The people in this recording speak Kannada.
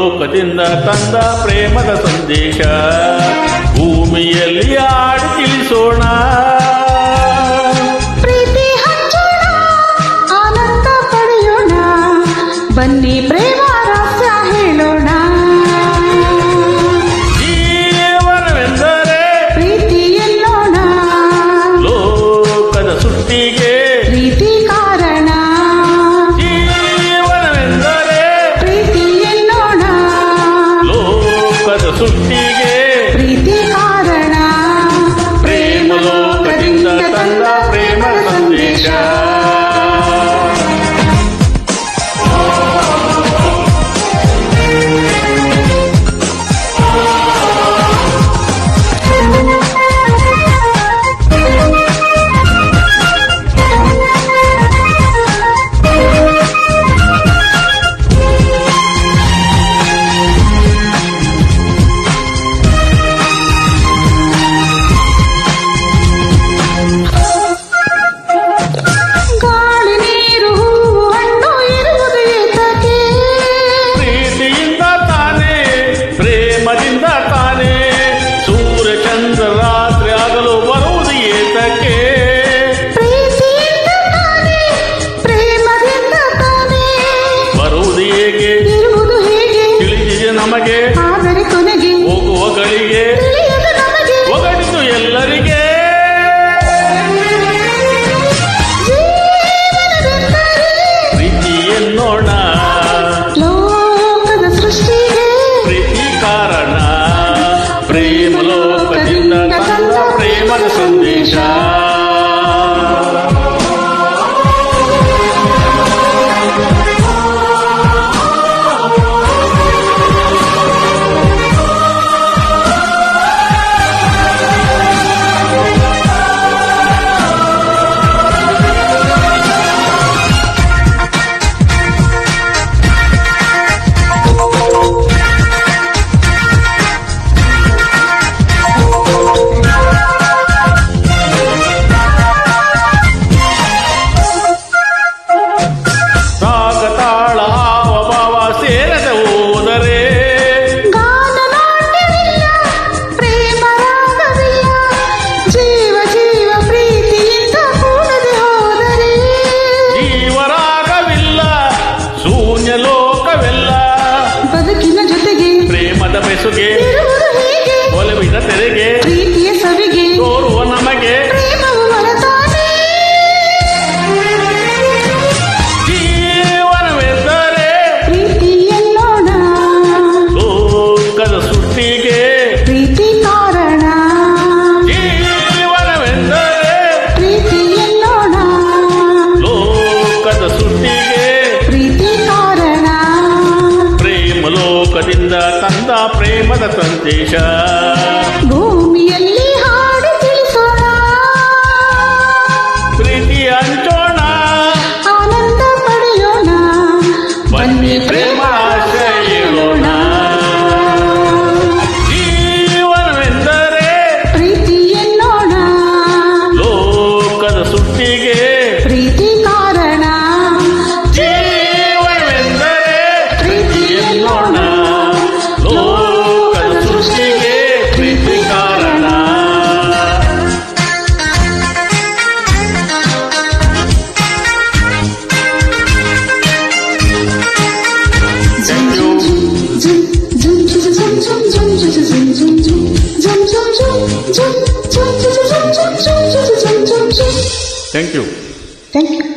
ಲೋಕದಿಂದ ತಂದ ಪ್ರೇಮದ ಸಂದೇಶ ಭೂಮಿಯಲ್ಲಿ ಆಡಿ ತಿಳಿಸೋಣ. ಪ್ರೀತಿ ಹಂಚೋಣ, ಆನಂದ ಪಡೆಯೋಣ, ಬನ್ನಿ ಪ್ರೇಮ ರಹಸ್ಯ ಹೇಳೋಣ. ಜೀವನವೆಂದರೆ ಪ್ರೀತಿ ಎನ್ನೋಣ, ಲೋಕದ ಸೃಷ್ಟಿಗೆ ಪ್ರೀತಿ ಕಾರಣ. ಜೀವನವೆಂದರೆ ಪ್ರೀತಿ ಎನ್ನೋಣ, ಲೋಕದ ಸೃಷ್ಟಿಗೆ ಪ್ರೀತಿ ಕಾರಣ. ಪ್ರೇಮ ಲೋಕದಿಂದ ತಂದ ಪ್ರೇಮದ ಸಂದೇಶ. ಗಾಳಿ ನೀರು ಹೂವು ಹಣ್ಣು ಇರುವುದು ಏತಕ್ಕೆ? ಪ್ರೀತಿಯಿಂದ ತಾನೇ ಪ್ರೇಮದಿಂದ ತಾನೇ ಸೂರ್ಯ ಚಂದ್ರ ರಾತ್ರಿ ಆಗಲು ಬರುವುದು ಏತಕ್ಕೆ? ಪ್ರೀತಿಯಿಂದ ತಾನೇ ಪ್ರೇಮದಿಂದ ತಾನೇ ಬರುವುದು ಹೇಗೆ ಇರುವುದು ಹೇಗೆ? ತಿಳಿದಿದೆ ನಮಗೆ, ಆದರೆ ಕೊನೆಗೆ ಹೋಗುವ ಗಳಿಗೆ ತಿಳಿಯದು ನಮಗೆ. ಒಗಟಿತು ಎಲ್ಲರಿಗೆ. ಜೀವನವೆಂದರೆ ಪ್ರೀತಿ ಎನ್ನೋಣ, ಲೋಕದ ಸೃಷ್ಟಿಗೆ ಪ್ರೀತಿ ಕಾರಣ. ಪ್ರೇಮ ಲೋಕದಿಂದ ತಂದ ಪ್ರೇಮದ ಸಂದೇಶ. ರಾಗ ತಾಳ ಹಾವ ಭಾವ ಸೇರದೆ ಹೋದರೆ ಗಾನ ನಾಟ್ಯವಿಲ್ಲ, ಪ್ರೇಮ ರಾಗವಿಲ್ಲ. ಜೀವ ಜೀವ ಪ್ರೀತಿಯಿಂದ ಕೂಡದೆ ಹೋದರೆ ಜೀವರಾಗವಿಲ್ಲ, ಶೂನ್ಯ ಲೋಕವೆಲ್ಲ. ಬದುಕಿನ ಜೊತೆಗೆ ಪ್ರೇಮದ ಬೆಸುಗೆ ಇರುವುದು ಹೇಗೆ? ಒಲವಿನ ತೆರೆಗೆ ಪ್ರೀತಿಯ ಸವಿಗೆ ತೋರುವ ನಮಗೆ ಪ್ರೇಮವು ಹೊರತಾನೆ. ಜೀವನವೆಂದರೆ ಪ್ರೀತಿ ಎನ್ನೋಣ, ಲೋಕದ ಸೃಷ್ಟಿಗೆ ಪ್ರೀತಿ ಕಾರಣ. ಜೀವನವೆಂದರೆ ಪ್ರೀತಿ ಎನ್ನೋಣ, ಲೋಕದ ಸೃಷ್ಟಿಗೆ ಪ್ರೀತಿ ಕಾರಣ. ಪ್ರೇಮ ಲೋಕದಿಂದ ತಂದ ಪ್ರೇಮದ ಸಂದೇಶ ಭೂಮಿಯಲ್ಲಿ ಹಾಡು ತಿಳಿಸೋಣ, ಪ್ರೀತಿ ಹಂಚೋಣ, ಆನಂದ ಪಡೆಯೋಣ, ಬನ್ನಿ ಪ್ರೇಮ ಆಶಯ ಹೇಳೋಣ. ಜೀವನವೆಂದರೆ ಪ್ರೀತಿ ಎನ್ನೋಣ, ಲೋಕದ ಸೃಷ್ಟಿಗೆ ಪ್ರೀತಿ ಕಾರಣ. ಜೀವನವೆಂದರೆ ಪ್ರೀತಿ ಎನ್ನೋಣ, ಲೋಕದ ಸೃಷ್ಟಿಗೆ ಪ್ರೀತಿ ಕಾರಣ. Thank you. Thank you. Thank you.